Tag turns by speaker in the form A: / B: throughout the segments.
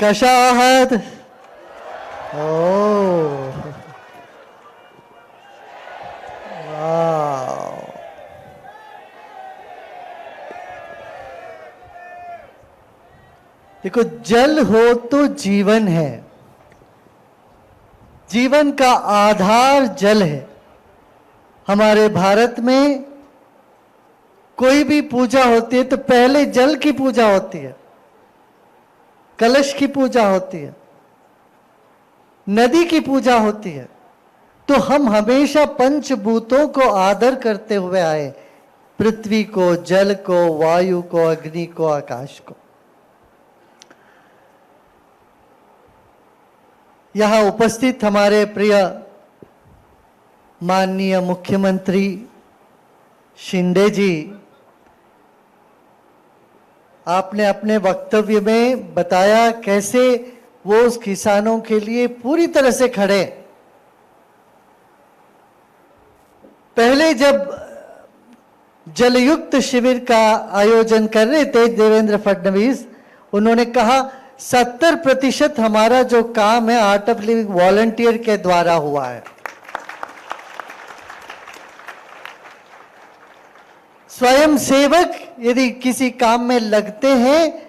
A: कशा आहात? ओ वाव. देखो, जल हो तो जीवन है. जीवन का आधार जल है. हमारे भारत में कोई भी पूजा होती है तो पहले जल की पूजा होती है, कलश की पूजा होती है, नदी की पूजा होती है. तो हम हमेशा पंचभूतों को आदर करते हुए आए, पृथ्वी को, जल को, वायु को, अग्नि को, आकाश को. यहां उपस्थित हमारे प्रिय माननीय मुख्यमंत्री शिंदे जी, आपने अपने वक्तव्य में बताया कैसे वो उस किसानों के लिए पूरी तरह से खड़े. पहले जब जलयुक्त शिविर का आयोजन कर रहे थे देवेंद्र फडणवीस, उन्होंने कहा 70% हमारा जो काम है आर्ट ऑफ लिविंग वॉलंटियर के द्वारा हुआ है. स्वयं सेवक यदि किसी काम में लगते हैं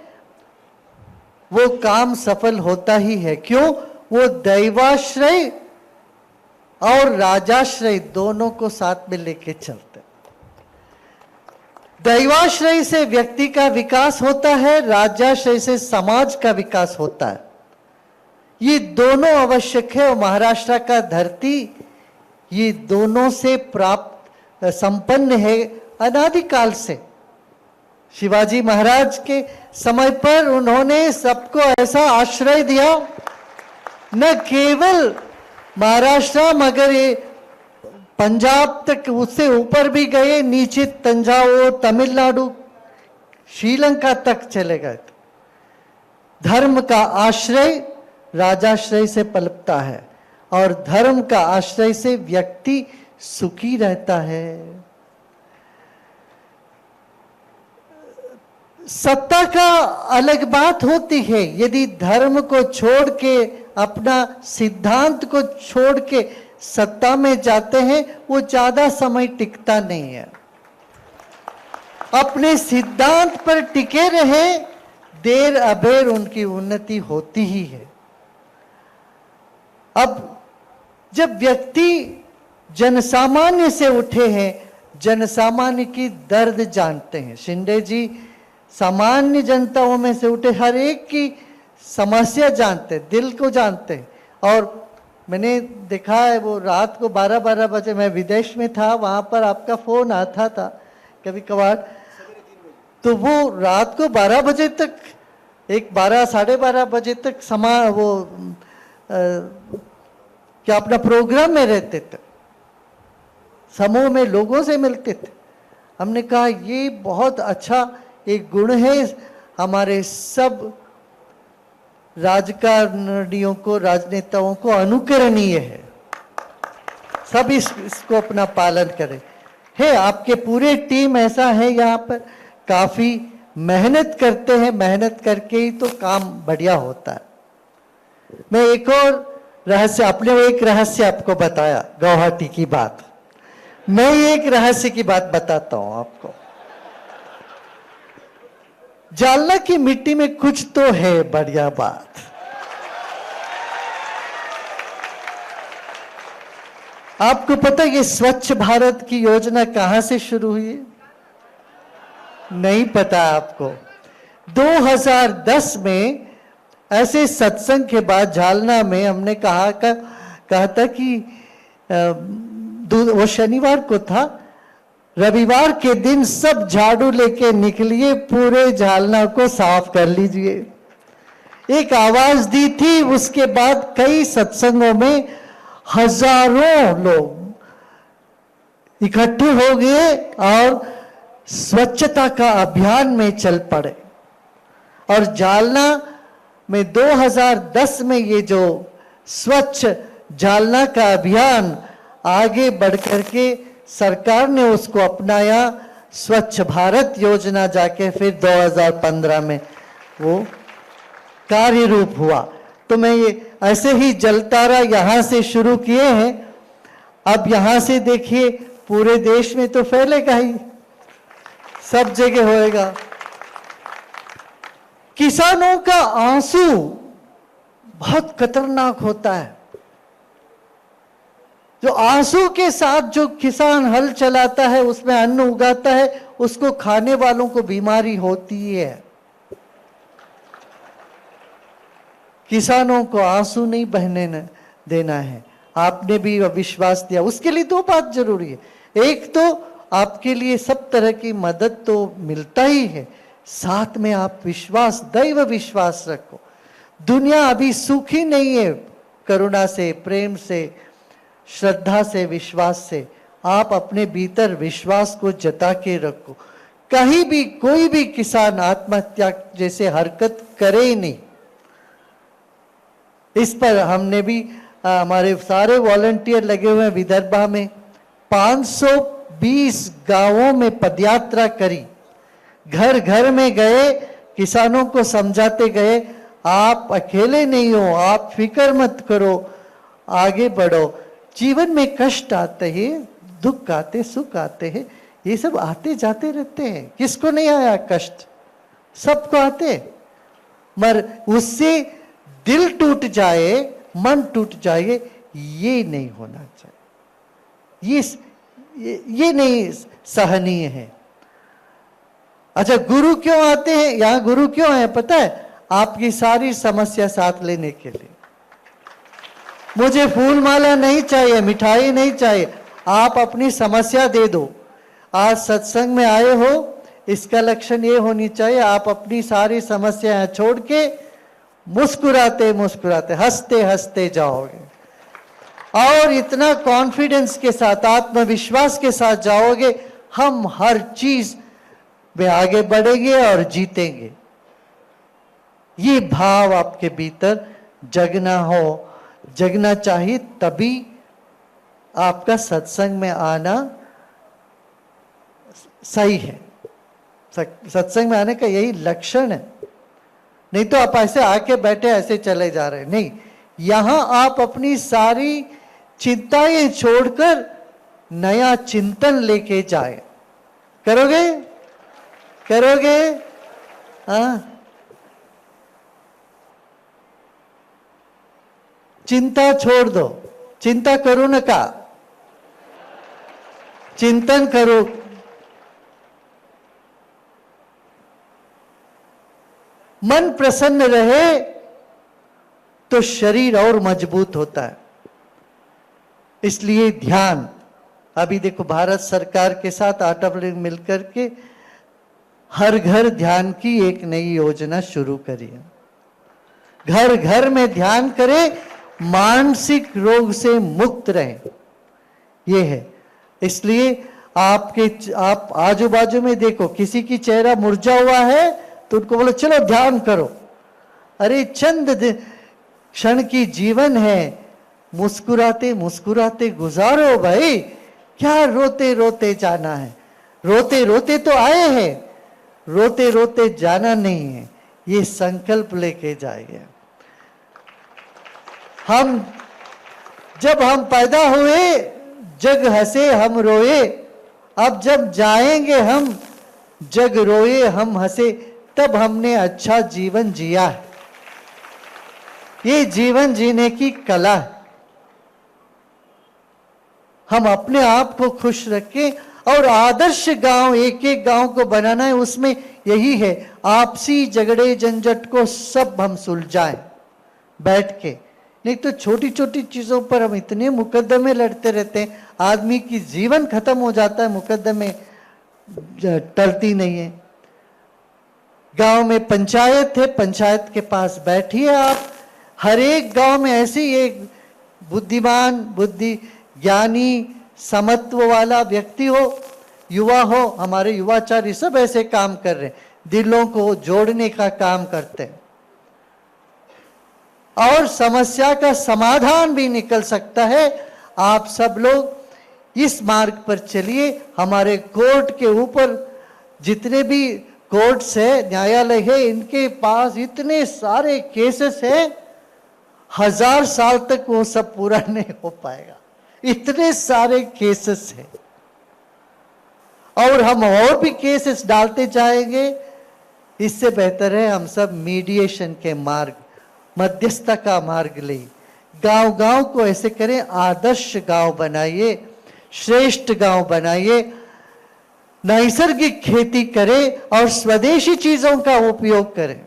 A: वो काम सफल होता ही है. क्यों? वो दैवाश्रय और राजाश्रय दोनों को साथ में लेके चलते. दैवाश्रय से व्यक्ति का विकास होता है, राजाश्रय से समाज का विकास होता है. ये दोनों आवश्यक है. और महाराष्ट्र का धरती ये दोनों से प्राप्त संपन्न है अनादिकाल से. शिवाजी महाराज के समय पर उन्होंने सबको ऐसा आश्रय दिया, न केवल महाराष्ट्र मगर ये पंजाब तक, उससे ऊपर भी गए, नीचे तंजावुर, तमिलनाडु, श्रीलंका तक चले गए. धर्म का आश्रय राजाश्रय से पलपता है और धर्म का आश्रय से व्यक्ति सुखी रहता है. सत्ता का अलग बात होती है. यदि धर्म को छोड़ के, अपना सिद्धांत को छोड़ के सत्ता में जाते हैं, वो ज्यादा समय टिकता नहीं है. अपने सिद्धांत पर टिके रहे, देर अबेर उनकी उन्नति होती ही है. अब जब व्यक्ति जनसामान्य से उठे हैं, जनसामान्य की दर्द जानते हैं. शिंदे जी सामान्य जनताओं में से उठे, हर एक की समस्या जानते, दिल को जानते. और मैंने देखा है वो रात को 12-12 बजे, मैं विदेश में था, वहां पर आपका फोन आता था कभी कभार, तो वो रात को 12 बजे तक, 12 साढ़े 12 बजे तक क्या अपना प्रोग्राम में रहते थे, समूह में लोगों से मिलते थे. हमने कहा ये बहुत अच्छा एक गुण है, हमारे सब राजकारणियों को, राजनेताओं को अनुकरणीय है. सब इसको अपना पालन करें. है आपके पूरे टीम ऐसा है, यहाँ पर काफी मेहनत करते हैं, मेहनत करके ही तो काम बढ़िया होता है. मैं एक और रहस्य, एक रहस्य आपको बताया, गुवाहाटी की बात. मैं एक रहस्य की बात बताता हूं आपको. जालना की मिट्टी में कुछ तो है बढ़िया बात. आपको पता है ये स्वच्छ भारत की योजना कहां से शुरू हुई है? नहीं पता आपको? 2010 में ऐसे सत्संग के बाद जालना में हमने कहा था कि वो शनिवार को था, रविवार के दिन सब झाड़ू लेके निकलिए, पूरे जालना को साफ कर लीजिए. एक आवाज दी थी. उसके बाद कई सत्संगों में हजारों लोग इकट्ठे हो गए और स्वच्छता का अभियान में चल पड़े. और जालना में 2010 में ये जो स्वच्छ जालना का अभियान आगे बढ़ करके सरकार ने उसको अपनाया. स्वच्छ भारत योजना जाके फिर 2015 में वो कार्य रूप हुआ। तो मैं ये ऐसे ही जलतारा यहां से शुरू किए हैं, अब यहां से देखिए पूरे देश में तो फैलेगा ही, सब जगह होएगा। किसानों का आंसू बहुत खतरनाक होता है। जो आंसू के साथ जो किसान हल चलाता है, उसमें अन्न उगाता है, उसको खाने वालों को बीमारी होती है। किसानों को आंसू नहीं बहने देना है। आपने भी विश्वास दिया, उसके लिए दो बात जरूरी है। एक तो आपके लिए सब तरह की मदद तो मिलता ही है, साथ में आप विश्वास, दैव विश्वास रखो। दुनिया अभी सुखी नहीं है। करुणा से, प्रेम से, श्रद्धा से, विश्वास से आप अपने भीतर विश्वास को जता के रखो। कहीं भी कोई भी किसान आत्महत्या जैसे हरकत करे ही नहीं। इस पर हमने भी हमारे सारे वॉलंटियर लगे हुए हैं विदर्भा में, 520 गांवों में पदयात्रा करी, घर घर में गए, किसानों को समझाते गए आप अकेले नहीं हो, आप फिक्र मत करो, आगे बढ़ो। जीवन में कष्ट आते हैं, दुख आते, सुख आते हैं, ये सब आते जाते रहते हैं। किसको नहीं आया कष्ट? सबको आते, मगर उससे दिल टूट जाए, मन टूट जाए, ये नहीं होना चाहिए। ये नहीं सहनीय है। अच्छा, गुरु क्यों आते हैं? यहां गुरु क्यों है पता है? आपकी सारी समस्या साथ लेने के लिए। मुझे फूल माला नहीं चाहिए, मिठाई नहीं चाहिए, आप अपनी समस्या दे दो। आज सत्संग में आए हो, इसका लक्षण ये होनी चाहिए, आप अपनी सारी समस्याएं छोड़ के मुस्कुराते मुस्कुराते, हंसते हंसते जाओगे, और इतना कॉन्फिडेंस के साथ, आत्मविश्वास के साथ जाओगे, हम हर चीज में आगे बढ़ेंगे और जीतेंगे। ये भाव आपके भीतर जगना चाहिए, तभी आपका सत्संग में आना सही है। सत्संग में आने का यही लक्षण है। नहीं तो आप ऐसे आके बैठे ऐसे चले जा रहे, नहीं, यहां आप अपनी सारी चिंताएं छोड़कर नया चिंतन लेके जाए। करोगे? करोगे? हाँ, चिंता छोड़ दो, चिंता करो न का, चिंतन करो। मन प्रसन्न रहे तो शरीर और मजबूत होता है। इसलिए ध्यान, अभी देखो भारत सरकार के साथ आटावली मिलकर के हर घर ध्यान की एक नई योजना शुरू करी है। घर घर में ध्यान करें, मानसिक रोग से मुक्त रहें, ये है। इसलिए आप आजू बाजू में देखो, किसी की चेहरा मुरझा हुआ है तो उनको बोलो चलो ध्यान करो। अरे चंद क्षण की जीवन है, मुस्कुराते मुस्कुराते गुजारो भाई, क्या रोते रोते जाना है? रोते रोते तो आए हैं, रोते रोते जाना नहीं है। ये संकल्प लेके जाइए। जब हम पैदा हुए जग हंसे हम रोए, अब जब जाएंगे हम जग रोए हम हंसे, तब हमने अच्छा जीवन जिया है। ये जीवन जीने की कला है। हम अपने आप को खुश रखें और आदर्श गांव, एक एक गांव को बनाना है। उसमें यही है, आपसी झगड़े झंझट को सब हम सुलझाएं बैठ के। नहीं तो छोटी छोटी चीजों पर हम इतने मुकदमे लड़ते रहते हैं, आदमी की जीवन खत्म हो जाता है, मुकदमे टलती नहीं है। गांव में पंचायत है, पंचायत के पास बैठिए आप। हर एक गांव में ऐसी एक बुद्धिमान, बुद्धि ज्ञानी, समत्व वाला व्यक्ति हो, युवा हो। हमारे युवाचारी सब ऐसे काम कर रहे हैं, दिलों को जोड़ने का काम करते हैं, और समस्या का समाधान भी निकल सकता है। आप सब लोग इस मार्ग पर चलिए। हमारे कोर्ट के ऊपर जितने भी कोर्ट्स है, न्यायालय है, इनके पास इतने सारे केसेस हैं, 1000 साल तक वो सब पूरा नहीं हो पाएगा, इतने सारे केसेस हैं। और हम और भी केसेस डालते जाएंगे। इससे बेहतर है हम सब मीडिएशन के मार्ग, मध्यस्थता का मार्ग ले, गांव गांव को ऐसे करें, आदर्श गांव बनाइए, श्रेष्ठ गांव बनाइए, नैसर्गिक खेती करें और स्वदेशी चीजों का उपयोग करें।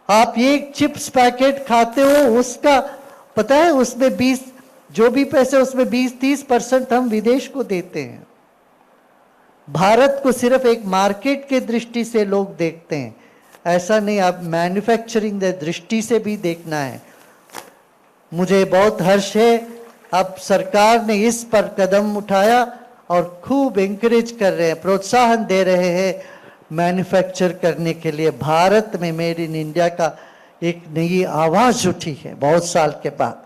A: आप ये चिप्स पैकेट खाते हो, उसका पता है उसमें 20 जो भी पैसे उसमें 20-30% हम विदेश को देते हैं। भारत को सिर्फ एक मार्केट के दृष्टि से लोग देखते हैं, ऐसा नहीं, आप मैन्युफैक्चरिंग दृष्टि से भी देखना है। मुझे बहुत हर्ष है अब सरकार ने इस पर कदम उठाया और खूब एंकरेज कर रहे हैं, प्रोत्साहन दे रहे हैं मैन्युफैक्चर करने के लिए। भारत में मेड इन इंडिया का एक नई आवाज उठी है बहुत साल के बाद।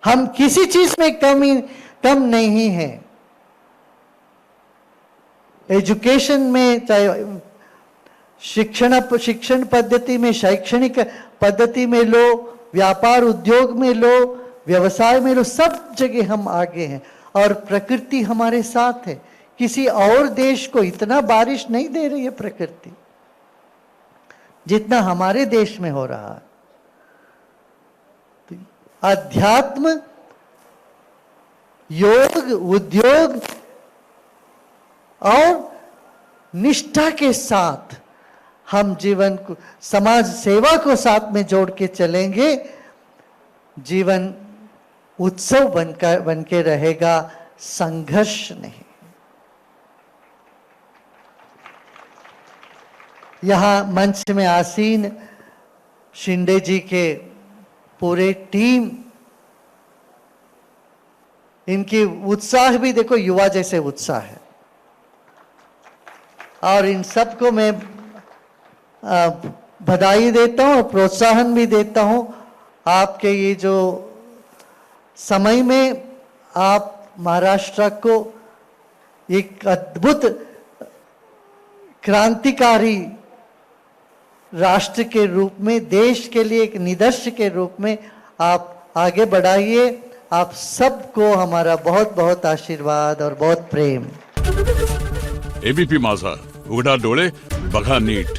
A: हम किसी चीज में कम नहीं है। एजुकेशन में, चाहे शिक्षण पद्धति में, शैक्षणिक पद्धति में लो, व्यापार उद्योग में लो, व्यवसाय में लो, सब जगह हम आगे हैं और प्रकृति हमारे साथ है। किसी और देश को इतना बारिश नहीं दे रही है प्रकृति जितना हमारे देश में हो रहा है। अध्यात्म, योग, उद्योग और निष्ठा के साथ हम जीवन को, समाज सेवा को साथ में जोड़ के चलेंगे, जीवन उत्सव बन के रहेगा, संघर्ष नहीं। यहां मंच में आसीन शिंदे जी के पूरे टीम, इनकी उत्साह भी देखो, युवा जैसे उत्साह है। और इन सबको मैं बधाई देता हूं, प्रोत्साहन भी देता हूं। आपके ये जो समय में आप महाराष्ट्र को एक अद्भुत क्रांतिकारी राष्ट्र के रूप में, देश के लिए एक निदर्श के रूप में आप आगे बढ़ाइए। आप सबको हमारा बहुत बहुत आशीर्वाद और बहुत प्रेम।
B: एबीपी माझा, उघडा डोळे बघा नीट।